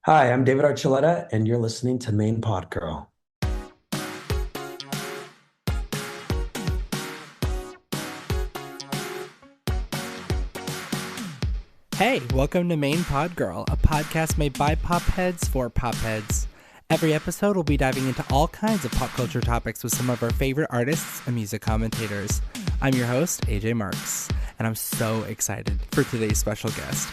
Hi, I'm David Archuleta, and you're listening to Main Pod Girl. Hey, welcome to Main Pod Girl, a podcast made by Popheads for Popheads. Every episode, we'll be diving into all kinds of pop culture topics with some of our favorite artists and music commentators. I'm your host, AJ Marks, and I'm so excited for today's special guest.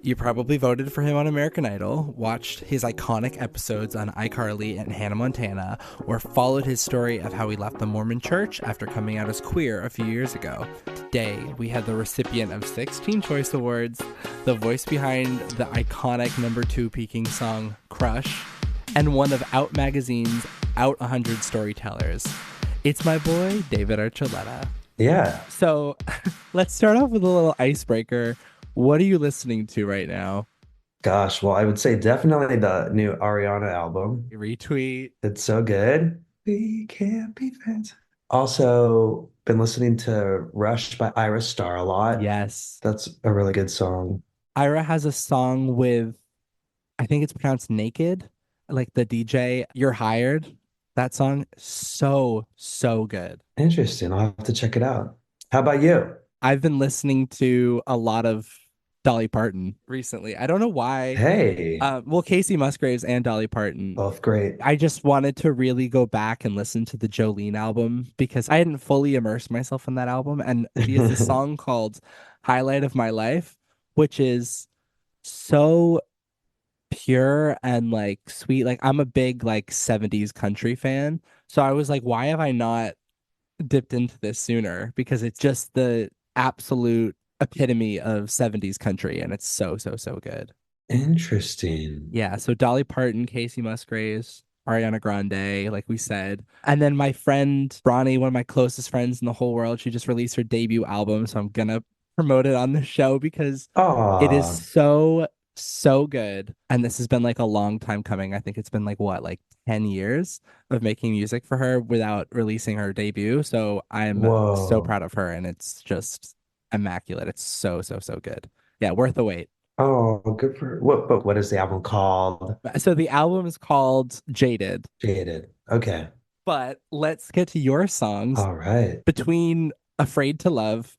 You probably voted for him on American Idol, watched his iconic episodes on iCarly and Hannah Montana, or followed his story of how he left the Mormon church after coming out as queer a few years ago. Today, we had the recipient of 16 Choice Awards, the voice behind the iconic #2 peaking song, Crush, and one of Out Magazine's Out 100 Storytellers. It's my boy, David Archuleta. Yeah. So, let's start off with a little icebreaker. What are you listening to right now? Gosh, well, I would say definitely the new Ariana album. Retweet. It's so good. We can't be friends. Also, been listening to Rush by Ira Star a lot. Yes. That's a really good song. Ira has a song with, I think it's pronounced Naked, like the DJ, You're Hired. That song, so good. Interesting. I'll have to check it out. How about you? I've been listening to a lot of Dolly Parton recently. I don't know why. Hey, Well, Casey Musgraves and Dolly Parton. both great. I just wanted to really go back and listen to the Jolene album because I hadn't fully immersed myself in that album. And she has a song called Highlight of My Life, which is so pure and like sweet. Like I'm a big like 70s country fan. So I was like, why have I not dipped into this sooner? Because it's just the absolute epitome of 70s country and it's so good. Interesting. Yeah, so Dolly Parton, Casey Musgraves, Ariana Grande, like we said. And then my friend Bronny, one of my closest friends in the whole world, she just released her debut album, so I'm gonna promote it on the show because it is Oh, so good. And this has been like a long time coming. I think it's been like what, like 10 years of making music for her without releasing her debut. So I'm so whoa. proud of her and it's just immaculate. It's so good. Yeah, worth the wait. Oh, good for what? But what is the album called? So the album is called Jaded, Jaded. Okay. but let's get to your songs. All right. Between Afraid to Love,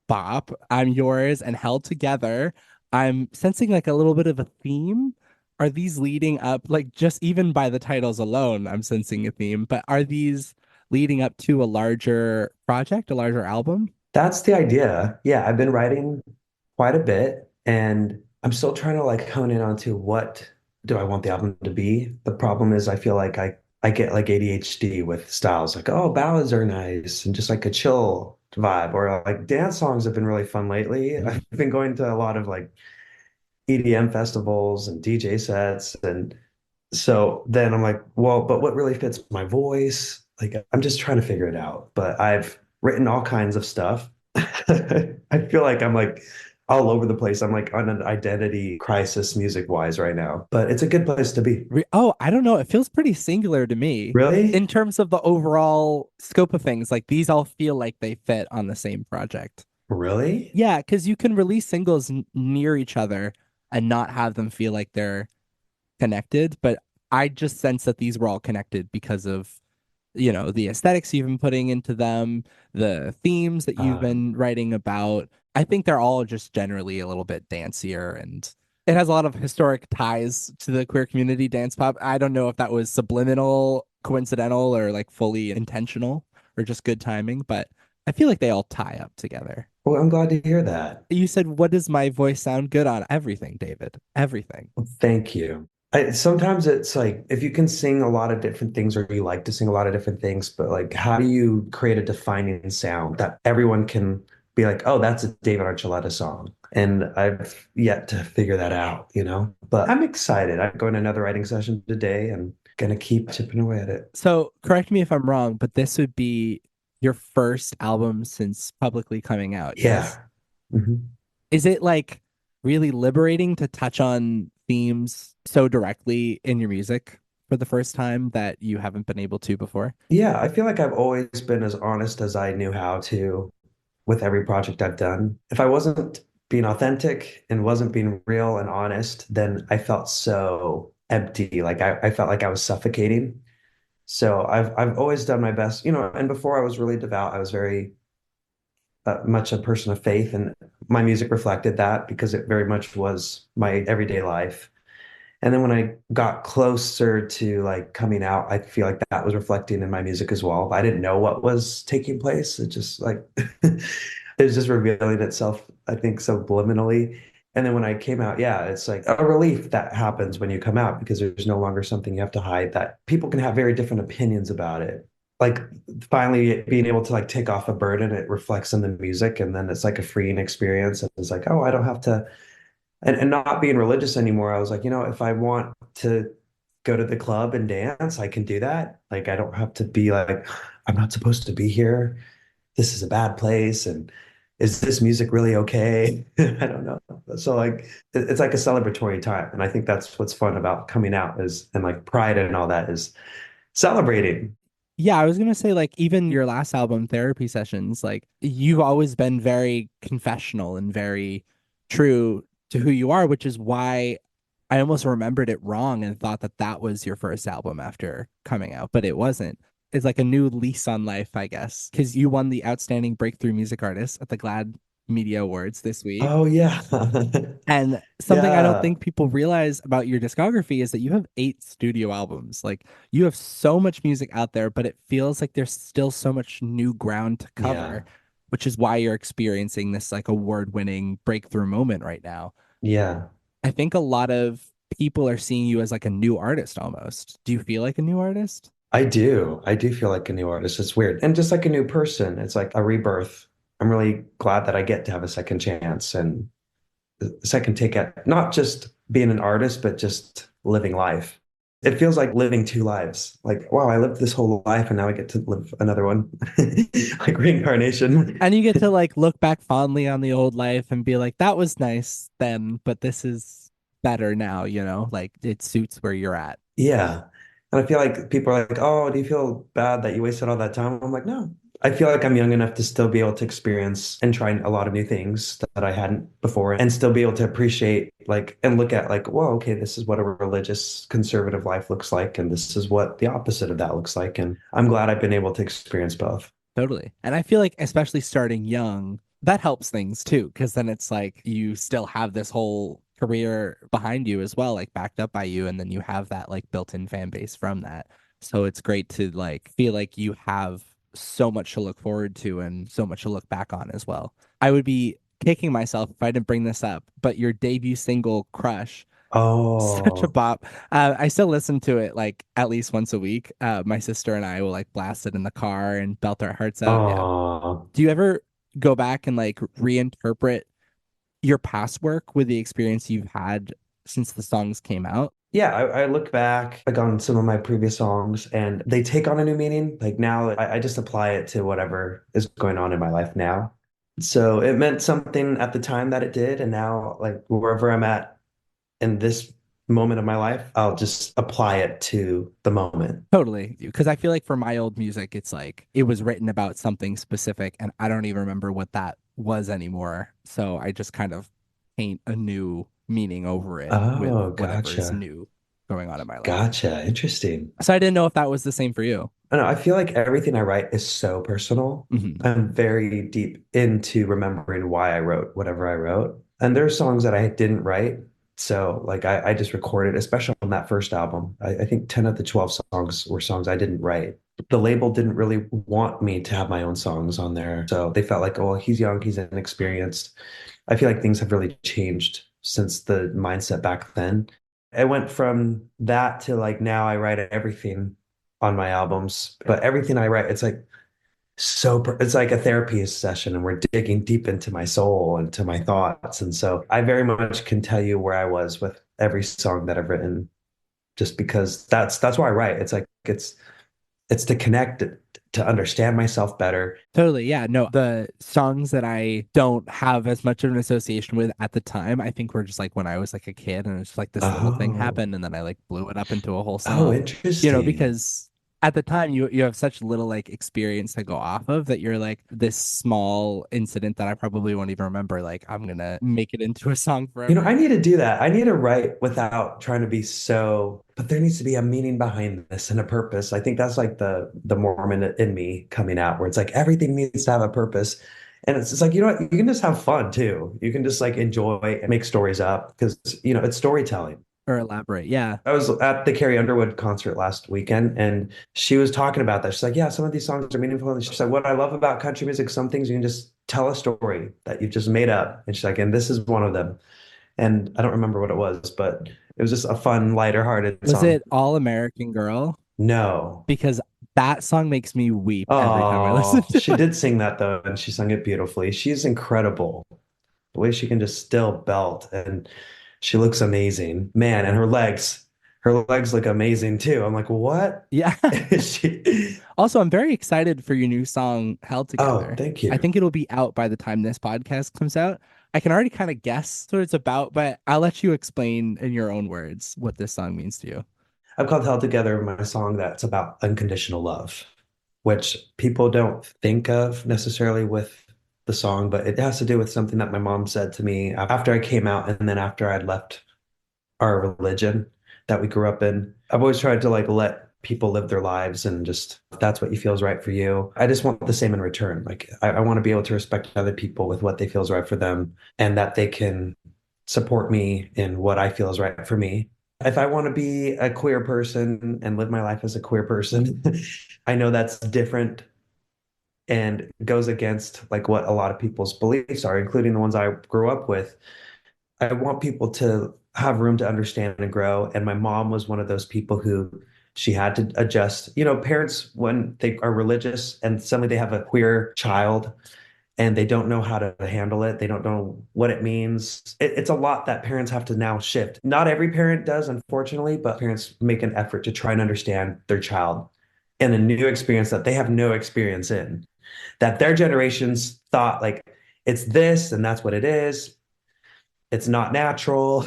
Bop, I'm Yours, and Held Together, I'm sensing like a little bit of a theme. Are these leading up, like just even by the titles alone, I'm sensing a theme, but are these leading up to a larger project, a larger album? That's the idea. Yeah, I've been writing quite a bit, and I'm still trying to like hone in onto what do I want the album to be. The problem is I feel like I get like ADHD with styles, like, oh, ballads are nice and just like a chill vibe, or like dance songs have been really fun lately. I've been going to a lot of like EDM festivals and DJ sets. And so then I'm like, well, but what really fits my voice? Like, I'm just trying to figure it out. But I've written all kinds of stuff. I feel like I'm like all over the place. I'm like on an identity crisis music wise right now, but it's a good place to be. Oh, I don't know. It feels pretty singular to me Really? in terms of the overall scope of things. Like these all feel like they fit on the same project. Really? Yeah, because you can release singles near each other and not have them feel like they're connected. But I just sense that these were all connected because of, the aesthetics you've been putting into them, the themes that you've Uh, been writing about. I think they're all just generally a little bit dancier and it has a lot of historic ties to the queer community dance pop. I don't know if that was subliminal, coincidental, or like fully intentional or just good timing, but I feel like they all tie up together. well, I'm glad to hear that. You said, what does my voice sound good on? Everything, David. Everything. Well, thank you. Sometimes it's like if you can sing a lot of different things or you like to sing a lot of different things, but like how do you create a defining sound that everyone can be like, oh, that's a David Archuleta song? And I've yet to figure that out. But I'm excited. I'm going to another writing session today and gonna keep chipping away at it. So correct me if I'm wrong, but this would be your first album since publicly coming out. Yes. Yeah. Mhm. Is it like really liberating to touch on themes so directly in your music for the first time that you haven't been able to before? Yeah, I feel like I've always been as honest as I knew how to with every project I've done. If I wasn't being authentic and wasn't being real and honest, then I felt so empty. Like I felt like I was suffocating. So I've always done my best, and before I was really devout, I was very much a person of faith, and my music reflected that because it very much was my everyday life. And then when I got closer to like coming out, I feel like that was reflecting in my music as well. But I didn't know what was taking place. It just like it was just revealing itself, I think, subliminally. And then when I came out, yeah, it's like a relief that happens when you come out because there's no longer something you have to hide that people can have very different opinions about it. Like finally being able to like take off a burden, it reflects in the music, and then it's like a freeing experience. And it's like, oh, I don't have to and not being religious anymore. I was like, if I want to go to the club and dance, I can do that. Like, I don't have to be like, I'm not supposed to be here. This is a bad place. And is this music really okay? I don't know. So like, it's like a celebratory time. And I think that's what's fun about coming out is, and like pride and all that is celebrating. Yeah, I was gonna say like even your last album, Therapy Sessions, like you've always been very confessional and very true to who you are, which is why I almost remembered it wrong and thought that that was your first album after coming out, but it wasn't. It's like a new lease on life, I guess, because you won the Outstanding Breakthrough Music Artist at the GLAAD Media Awards this week. Oh yeah. And something I don't Yeah. think people realize about your discography is that you have 8 studio albums. Like you have so much music out there, but it feels like there's still so much new ground to cover, Yeah. which is why you're experiencing this like award-winning breakthrough moment right now. Yeah. I think a lot of people are seeing you as like a new artist almost. Do you feel like a new artist? I do. I do feel like a new artist. It's weird. And just like a new person, it's like a rebirth. I'm really glad that I get to have a second chance and a second take at not just being an artist, but just living life. It feels like living two lives. Like, wow, I lived this whole life and now I get to live another one. Like reincarnation. And you get to like look back fondly on the old life and be like, that was nice then, but this is better now, like it suits where you're at. Yeah. And I feel like people are like, oh, do you feel bad that you wasted all that time? I'm like, no. I feel like I'm young enough to still be able to experience and try a lot of new things that I hadn't before and still be able to appreciate like and look at like, well, okay, this is what a religious conservative life looks like, and this is what the opposite of that looks like. And I'm glad I've been able to experience both. Totally. And I feel like, especially starting young, that helps things too, because then it's like you still have this whole career behind you as well, like backed up by you. And then you have that like built in fan base from that. So it's great to like feel like you have so much to look forward to and so much to look back on as well. I would be kicking myself if I didn't bring this up, but your debut single, Crush, such a Oh, bop. I still listen to it like at least once a week. My sister and I will like blast it in the car and belt our hearts out. Yeah. oh. Do you ever go back and like reinterpret your past work with the experience you've had since the songs came out? Yeah, I look back like on some of my previous songs and they take on a new meaning. Like now I just apply it to whatever is going on in my life now. So it meant something at the time that it did. And now like wherever I'm at in this moment of my life, I'll just apply it to the moment. Totally. Because I feel like for my old music, it's like it was written about something specific and I don't even remember what that was anymore. So I just kind of paint a new meaning over it with Oh, whatever is gotcha. new going on in my life. Gotcha. Interesting. So I didn't know if that was the same for you. I don't know. I feel like everything I write is so personal. Hmm. I'm very deep into remembering why I wrote whatever I wrote. And there are songs that I didn't write. So like I just recorded, especially on that first album. I think 10 of the 12 songs were songs I didn't write. The label didn't really want me to have my own songs on there. So they felt like, oh, he's young, he's inexperienced. I feel like things have really changed since the mindset back then. I went from that to like now I write everything on my albums, but everything I write, it's like it's like a therapy session and we're digging deep into my soul and to my thoughts. And so I very much can tell you where I was with every song that I've written just because that's why I write. It's like it's to connect to understand myself better. Totally. Yeah. No, the songs that I don't have as much of an association with at the time, I think were just like when I was like a kid and it's like this little thing Oh, happened and then I like blew it up into a whole oh, song, interesting. because at the time you have such little like experience to go off of that you're like this small incident that I probably won't even remember. Like I'm gonna make it into a song You know, forever. I need to do that. I need to write without trying to be so, but there needs to be a meaning behind this and a purpose. I think that's like the Mormon in me coming out, where it's like everything needs to have a purpose. And it's just like, you know what, you can just have fun too. You can just like enjoy and make stories up because, you know, it's storytelling. Or elaborate. Yeah. I was at the Carrie Underwood concert last weekend and she was talking about that. She's like, yeah, some of these songs are meaningful. And she's like, what I love about country music, some things you can just tell a story that you've just made up. And she's like, and this is one of them. And I don't remember what it was, but it was just a fun, lighter-hearted Was song. it All American Girl? No. Because that song makes me weep every time I listen Oh, to she it. did sing that though, and she sung it beautifully. She's incredible. The way she can just still belt and she looks amazing. Man, and her legs look amazing too. I'm like, what? Yeah. She, Also, I'm very excited for your new song, Held oh, Together. thank I you. think it'll be out by the time this podcast comes out. I can already kind of guess what it's about, but I'll let you explain in your own words what this song means to you. I've called Held Together my song that's about unconditional love, which people don't think of necessarily with the song, but it has to do with something that my mom said to me after I came out and then after I'd left our religion that we grew up in. I've always tried to like let people live their lives and just if that's what you feel is right for you. I just want the same in return. Like I want to be able to respect other people with what they feel is right for them and that they can support me in what I feel is right for me. If I want to be a queer person and live my life as a queer person, I know that's different and goes against like what a lot of people's beliefs are, including the ones I grew up with. I want people to have room to understand and grow. And my mom was one of those people who she had to adjust. You know, parents, when they are religious and suddenly they have a queer child and they don't know how to handle it, they don't know what it means. It's a lot that parents have to now shift. Not every parent does, unfortunately, but parents make an effort to try and understand their child in a new experience that they have no experience in, that their generations thought like, it's this and that's what it is, it's not natural.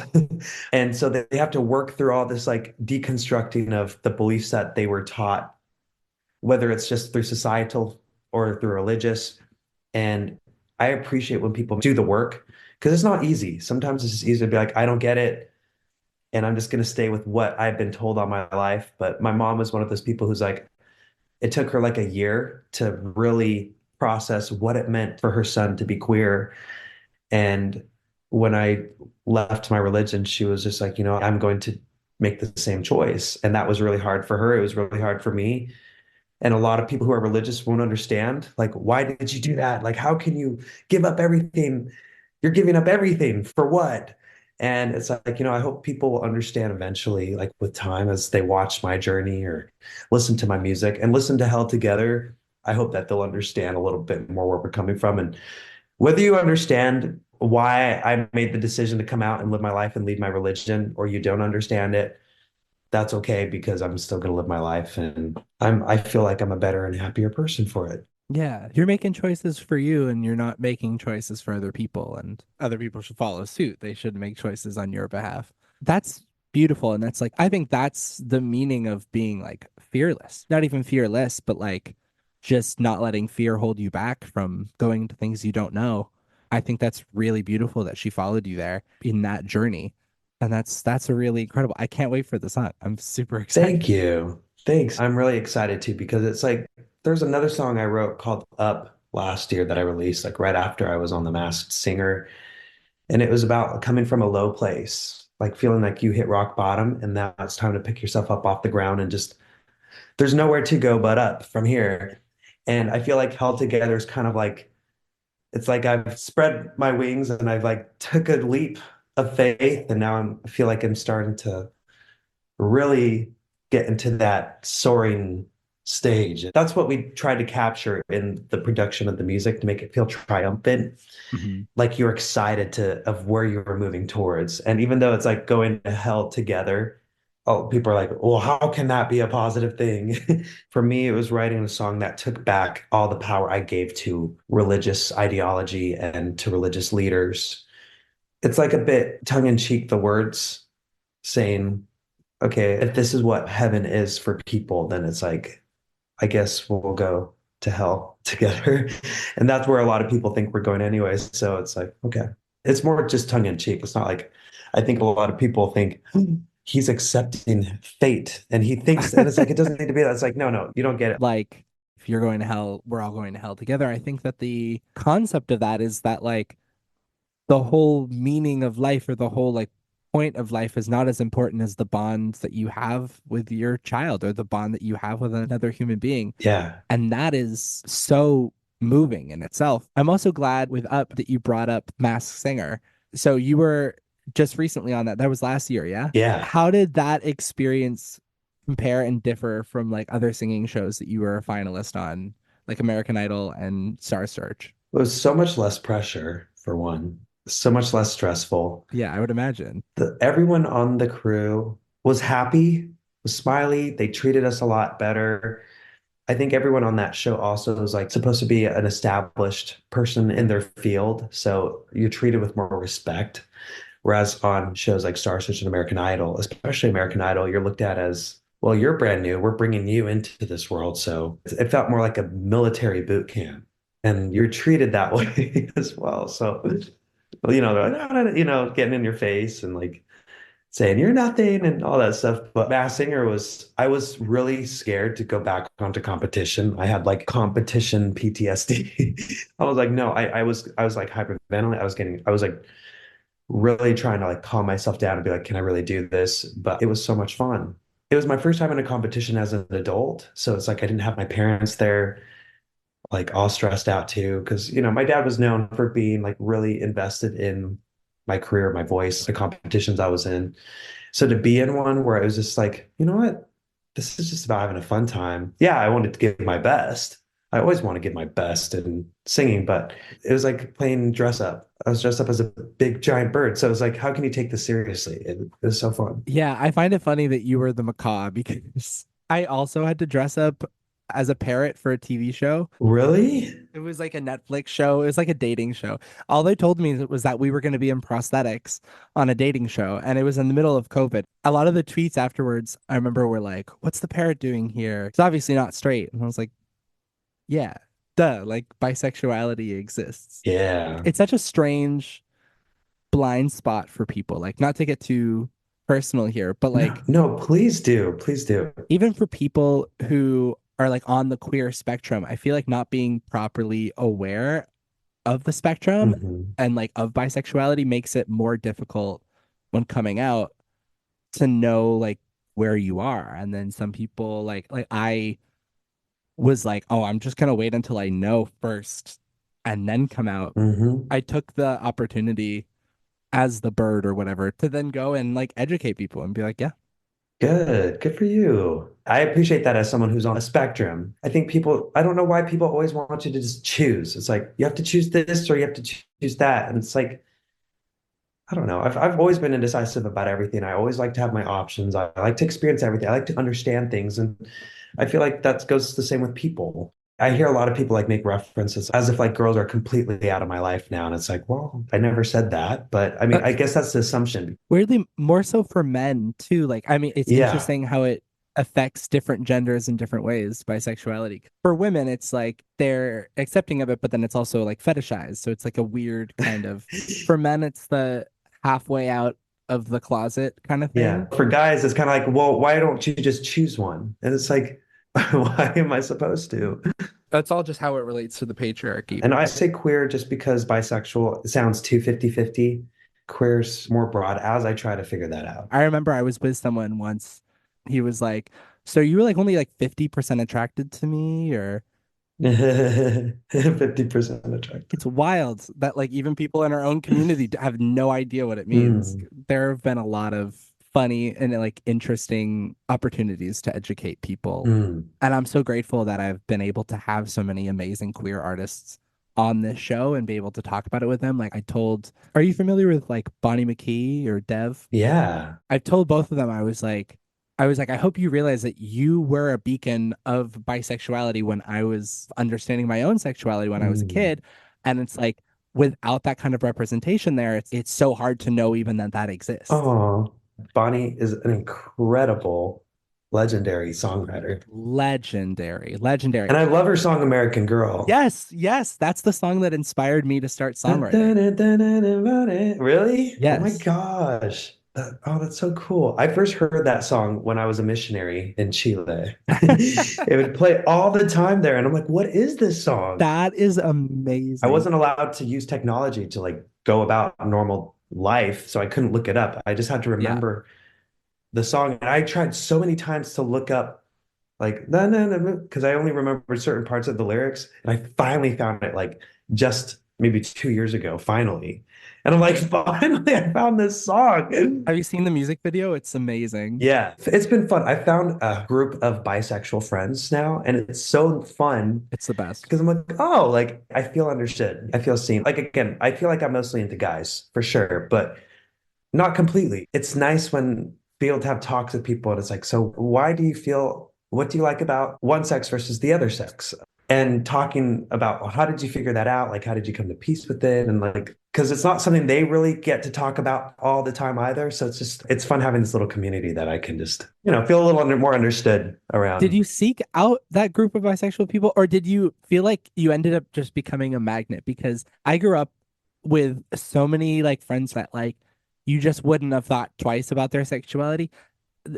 And so they have to work through all this like deconstructing of the beliefs that they were taught, whether it's just through societal or through religious. And I appreciate when people do the work because it's not easy. Sometimes it's just easy to be like, I don't get it. And I'm just going to stay with what I've been told all my life. But my mom was one of those people who's like, it took her like a year to really process what it meant for her son to be queer. And when I left my religion, she was just like, you know, I'm going to make the same choice. And that was really hard for her. It was really hard for me. And a lot of people who are religious won't understand, like, why did you do that? Like, how can you give up everything? You're giving up everything for what? And it's like, you know, I hope people will understand eventually, like with time as they watch my journey or listen to my music and listen to Held Together. I hope that they'll understand a little bit more where we're coming from. And whether you understand why I made the decision to come out and live my life and leave my religion, or you don't understand it, that's okay because I'm still going to live my life and I feel like I'm a better and happier person for it. Yeah, you're making choices for you and you're not making choices for other people, and other people should follow suit. They should make choices on your behalf. That's beautiful. And that's like, I think that's the meaning of being like fearless. Not even fearless, but like just not letting fear hold you back from going to things you don't know. I think that's really beautiful that she followed you there in that journey. And that's a really incredible. I can't wait for the song. I'm super excited. Thank you. Thanks. I'm really excited too because it's like there's another song I wrote called Up last year that I released like right after I was on The Masked Singer. And it was about coming from a low place, like feeling like you hit rock bottom and now it's time to pick yourself up off the ground and just there's nowhere to go but up from here. And I feel like Held Together is kind of like it's like I've spread my wings and I've like took a leap of faith and now I feel like I'm starting to really get into that soaring stage. That's what we tried to capture in the production of the music to make it feel triumphant, Mhm. like you're excited to of where you were moving towards. And even though it's like going to hell together, oh, people are like, well, how can that be a positive thing? For me, it was writing a song that took back all the power I gave to religious ideology and to religious leaders. It's like a bit tongue in cheek, the words saying, okay, if this is what heaven is for people, then it's like I guess we'll go to hell together. And that's where a lot of people think we're going anyways. So it's like, okay. It's more just tongue in cheek. It's not like I think a lot of people think he's accepting fate and he thinks, and it's like, it doesn't need to be that. It's like, no, no, you don't get it. Like, if you're going to hell, we're all going to hell together. I think that the concept of that is that like the whole meaning of life or the whole like point of life is not as important as the bonds that you have with your child or the bond that you have with another human being. Yeah. And that is so moving in itself. I'm also glad with Up that you brought up Masked Singer. So you were just recently on that. That was last year, yeah? Yeah. How did that experience compare and differ from like other singing shows that you were a finalist on, like American Idol and Star Search? It was so much less pressure for one, so much less stressful. Yeah, I would imagine. Everyone on the crew was happy, was smiley. They treated us a lot better. I think everyone on that show also is like supposed to be an established person in their field. So you're treated with more respect. Whereas on shows like Star Search and American Idol, especially American Idol, you're looked at as, well, you're brand new. We're bringing you into this world. So it felt more like a military boot camp. And you're treated that way as well. So, they're like, "No, no, no," getting in your face and like saying you're nothing and all that stuff. But Mass Singer I was really scared to go back onto competition. I had like competition PTSD. I was like, no, I was like hyperventilating. I was like really trying to like calm myself down and be like, can I really do this? But it was so much fun. It was my first time in a competition as an adult. So it's like I didn't have my parents there, like all stressed out too. Cause, my dad was known for being like really invested in my career, my voice, the competitions I was in. So to be in one where it was just like, you know what? This is just about having a fun time. Yeah, I wanted to give my best. I always want to give my best in singing, but it was like playing dress up. I was dressed up as a big giant bird. So it was like, how can you take this seriously? It was so fun. Yeah, I find it funny that you were the macaw because I also had to dress up as a parrot for a TV show. Really? It was like a Netflix show. It was like a dating show. All they told me was that we were going to be in prosthetics on a dating show, and it was in the middle of COVID. A lot of the tweets afterwards, I remember, were like, "What's the parrot doing here? It's obviously not straight." And I was like, "Yeah, duh. Like bisexuality exists." Yeah. It's such a strange blind spot for people. Like, not to get too personal here, but No, like no, please do. Please do. even for people who are like on the queer spectrum, I feel like not being properly aware of the spectrum Hmm. and like of bisexuality makes it more difficult when coming out to know like where you are. And then some people like I was like, oh, I'm just gonna wait until I know first and then come out. Hmm. I took the opportunity as the bird or whatever to then go and like educate people and be like, yeah, Good. Good for you. I appreciate that as someone who's on a spectrum. I don't know why people always want you to just choose. It's like you have to choose this or you have to choose that. And it's like, I don't know. I've always been indecisive about everything. I always like to have my options. I like to experience everything. I like to understand things. And I feel like that goes the same with people. I hear a lot of people like make references as if like girls are completely out of my life now. And it's like, well, I never said that. But I mean, uh, I guess that's the assumption. weirdly more so for men too. Like, I mean, it's Yeah. interesting how it affects different genders in different ways, bisexuality. For women, it's like they're accepting of it, but then it's also like fetishized. So it's like a weird kind of, for men, it's the halfway out of the closet kind of Yeah. thing. For guys, it's kind of like, well, why don't you just choose one? And it's like, why am I supposed to? That's all just how it relates to the patriarchy. And I say queer just because bisexual sounds too 50-50. Queer's more broad as I try to figure that out. I remember I was with someone once. He was like, so you were like only like 50% attracted to me, or 50% attractive. it's wild that like even people in our own community have no idea what it means. Mm, There have been a lot of funny and like interesting opportunities to educate people. mm. And I'm so grateful that I've been able to have so many amazing queer artists on this show and be able to talk about it with them. Like are you familiar with like Bonnie McKee or Dev? Yeah. I've told both of them I hope you realize that you were a beacon of bisexuality when I was understanding my own sexuality when I was a Mm. kid. And it's like without that kind of representation there, it's so hard to know even that that exists. Oh, Bonnie is an incredible. legendary songwriter. Legendary, legendary. And I love her song American Girl. Yes, yes, that's the song that inspired me to start songwriting. Really? Oh my Yes. gosh. Oh, that's so cool. I first heard that song when I was a missionary in Chile. It would play all the time there. And I'm like, what is this song? That is I amazing. wasn't allowed to use technology to like go about normal life, so I couldn't look it up. I just had to Yeah. remember the song. And I tried so many times to look up like no no no because I only remembered certain parts of the lyrics. And I finally found it like just maybe 2 years ago, finally. And I'm like, finally, I found this song. Have you seen the music video? It's amazing. Yeah, it's been fun. I found a group of bisexual friends now, and it's so fun It's the best. because I'm like, oh, like I feel understood. I feel seen. Like again, I feel like I'm mostly into guys for sure, but not completely. It's nice when be able to have talks with people and it's like, so why do you feel, what do you like about one sex versus the other sex? And talking about, well, how did you figure that out? Like, how did you come to peace with it? And like, because it's not something they really get to talk about all the time either. So it's just, it's fun having this little community that I can just, feel a little more understood Did around. you seek out that group of bisexual people, or did you feel like you ended up just becoming a magnet? Because I grew up with so many like friends that like you just wouldn't have thought twice about their sexuality.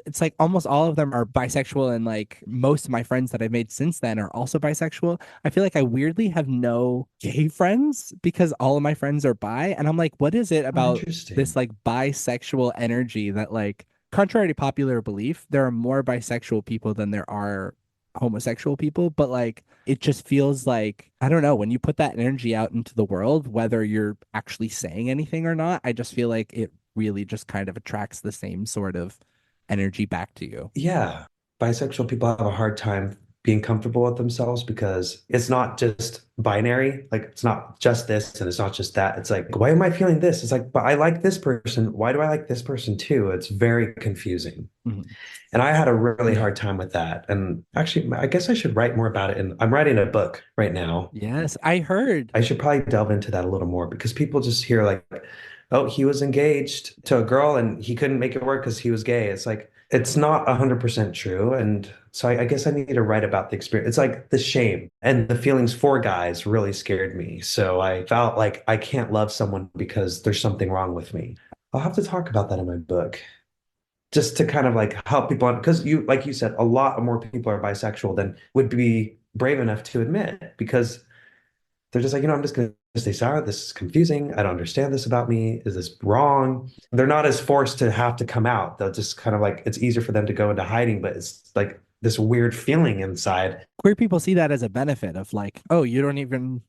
It's like almost all of them are bisexual, and like most of my friends that I've made since then are also bisexual. I feel like I weirdly have no gay friends because all of my friends are bi, and I'm like, what is it Oh, about this interesting. like bisexual energy that like contrary to popular belief, there are more bisexual people than there are homosexual people, but like it just feels like I don't know, when you put that energy out into the world, whether you're actually saying anything or not, I just feel like it really just kind of attracts the same sort of energy back to you. Yeah, bisexual people have a hard time being comfortable with themselves because it's not just binary. Like, it's not just this and it's not just that. It's like, why am I feeling this? It's like, but I like this person. Why do I like this person too? It's very confusing. Mhm. And I had a really Yeah. hard time with that. And actually, I guess I should write more about it. And I'm writing a book right now. Yes, I heard. I should probably delve into that a little more because people just hear like, oh, he was engaged to a girl and he couldn't make it work because he was gay. It's like, it's not 100% true. And so I guess I need to write about the experience. It's like the shame and the feelings for guys really scared me. So I felt like I can't love someone because there's something wrong with me. I'll have to talk about that in my book just to kind of like help people because you, like you said, a lot more people are bisexual than would be brave enough to admit because they're just like, I'm just going to stay silent. This is confusing. I don't understand this about me. Is this wrong? They're not as forced to have to come out. They'll just kind of like, it's easier for them to go into hiding, but it's like this weird feeling inside. Queer people see that as a benefit of like, oh, you don't even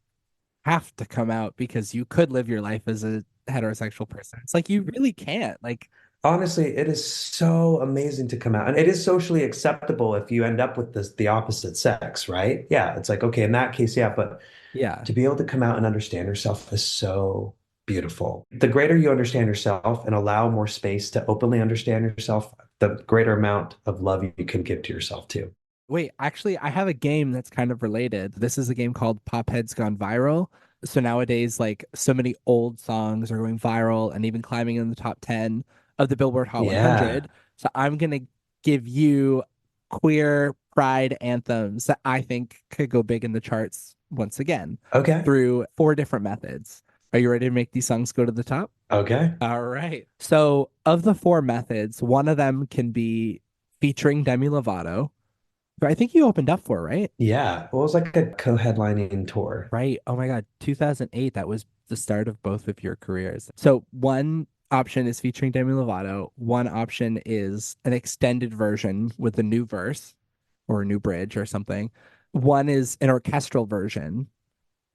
have to come out because you could live your life as a heterosexual person. It's like you really can't. Like, Honestly, it is so amazing to come out. And it is socially acceptable if you end up with the opposite sex, right? Yeah, it's like, okay, in that case, yeah, but yeah. to be able to come out and understand yourself is so beautiful. The greater you understand yourself and allow more space to openly understand yourself, the greater amount of love you can give to yourself too. Wait, actually, I have a game that's kind of related. This is a game called Popheads Gone Viral. So nowadays, like so many old songs are going viral and even climbing in the top 10 of the Billboard Hot Yeah. 100. So I'm going to give you queer pride anthems that I think could go big in the charts once again Okay. through four different methods. Are you ready to make these songs go to the top? Okay. All right. So, of the four methods, one of them can be featuring Demi Lovato, who I think you opened up for, right? Yeah. Well, it was like a co-headlining tour. Right. Oh my God. 2008, that was the start of both of your careers. So, one option is featuring Demi Lovato, one option is an extended version with a new verse or a new bridge or something. One is an orchestral version,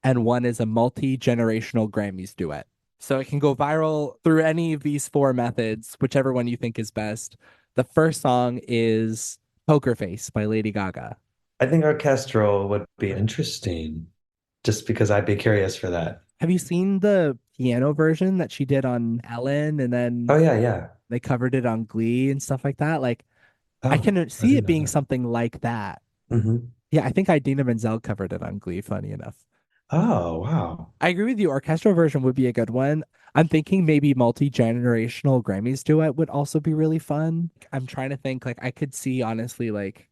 and one is a multi-generational Grammys duet. So it can go viral through any of these four methods, whichever one you think is best. The first song is Poker Face by Lady Gaga. I think orchestral would be interesting just because I'd be curious for that. Have you seen the piano version that she did on Ellen, and then Oh, yeah. Yeah. they covered it on Glee and stuff like that? Like I Oh, can I see didn't it know being that. something like that. Hmm. Yeah, I think Idina Menzel covered it on Glee, funny enough. Oh, wow. I agree with you. Orchestral version would be a good one. I'm thinking maybe multi-generational Grammys duet would also be really fun. I'm trying to think like I could see honestly like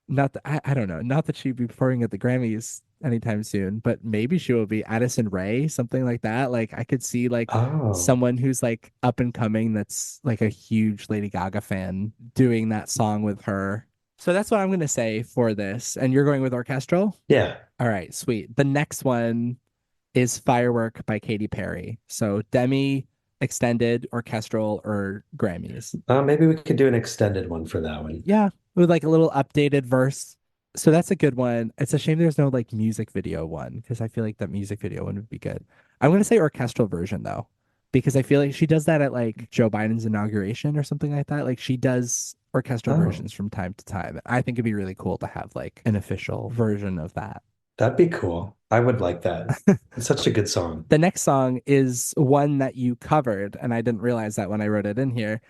not that I don't know, not that she'd be performing at the Grammys anytime soon, but maybe she will be Addison Rae, something like that. Like I could see like Oh, someone who's like up and coming that's like a huge Lady Gaga fan doing that song with her. So that's what I'm gonna say for this. And you're going with orchestral? yeah. All right, sweet. The next one is Firework by Katy Perry. So Demi, extended, orchestral, or Grammys. Maybe we could do an extended one for that one. Yeah, with like a little updated verse. So that's a good one. It's a shame there's no like music video one because I feel like that music video one would be good. I'm gonna say orchestral version though, because I feel like she does that at like Joe Biden's inauguration or something like that. Like she does orchestral Oh, versions from time to time. I think it'd be really cool to have like an official version of that. that'd be cool. I would like that. It's such a good song. The next song is one that you covered, and I didn't realize that when I wrote it in here.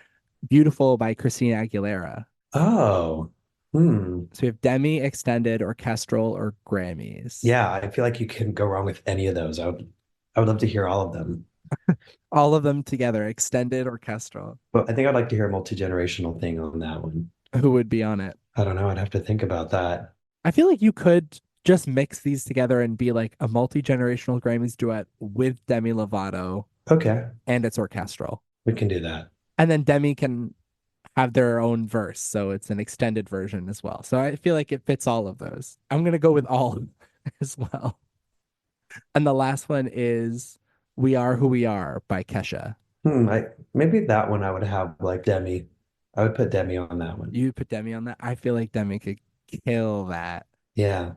Beautiful by Christina Aguilera. Oh, hmm. So we have Demi, extended, orchestral, or Grammys. Yeah, I feel like you couldn't go wrong with any of those. I would love to hear all of them. All of them together, extended, orchestral. But I think I'd like to hear a multi-generational thing on that one. Who would be on it? I don't know. I'd have to think about that. I feel like you could just mix these together and be like a multi-generational Grammys duet with Demi Lovato Okay, and it's orchestral. we can do that. And then Demi can have their own verse, so it's an extended version as well. So I feel like it fits all of those. I'm gonna go with all as well. And the last one is We Are Who We Are by Kesha. I maybe that one I would have like Demi. I would put Demi on that one. You put Demi on that? I feel like Demi could kill that. Yeah.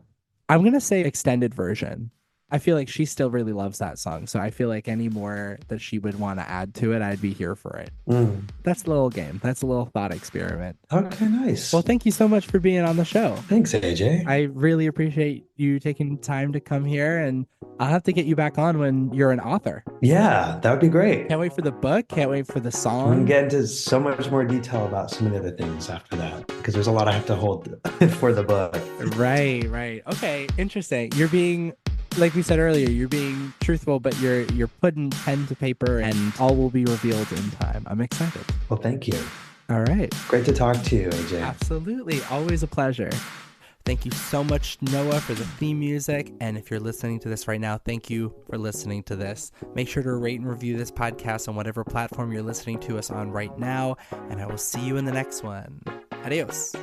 I'm gonna say extended version. I feel like she still really loves that song. So I feel like any more that she would want to add to it, I'd be here for it. Mm. That's a little game. That's a little thought experiment. Okay, Well, nice. thank you so much for being on the show. Thanks, AJ. I really appreciate you taking time to come here, and I'll have to get you back on when you're an author. Yeah, that would be great. Can't wait for the book. Can't wait for the I'm gonna song. get into so much more detail about some of the other things after that because there's a lot I have to hold for the book. Right, right. Okay, interesting. You're being, like we said earlier, you're being truthful, but you're putting pen to paper, and all will be revealed in time. I'm excited. Well, thank you. All right. Great to talk to you, AJ. Absolutely. Always a pleasure. Thank you so much, Noah, for the theme music. And if you're listening to this right now, thank you for listening to this. Make sure to rate and review this podcast on whatever platform you're listening to us on right now. And I will see you in the next one. Adios.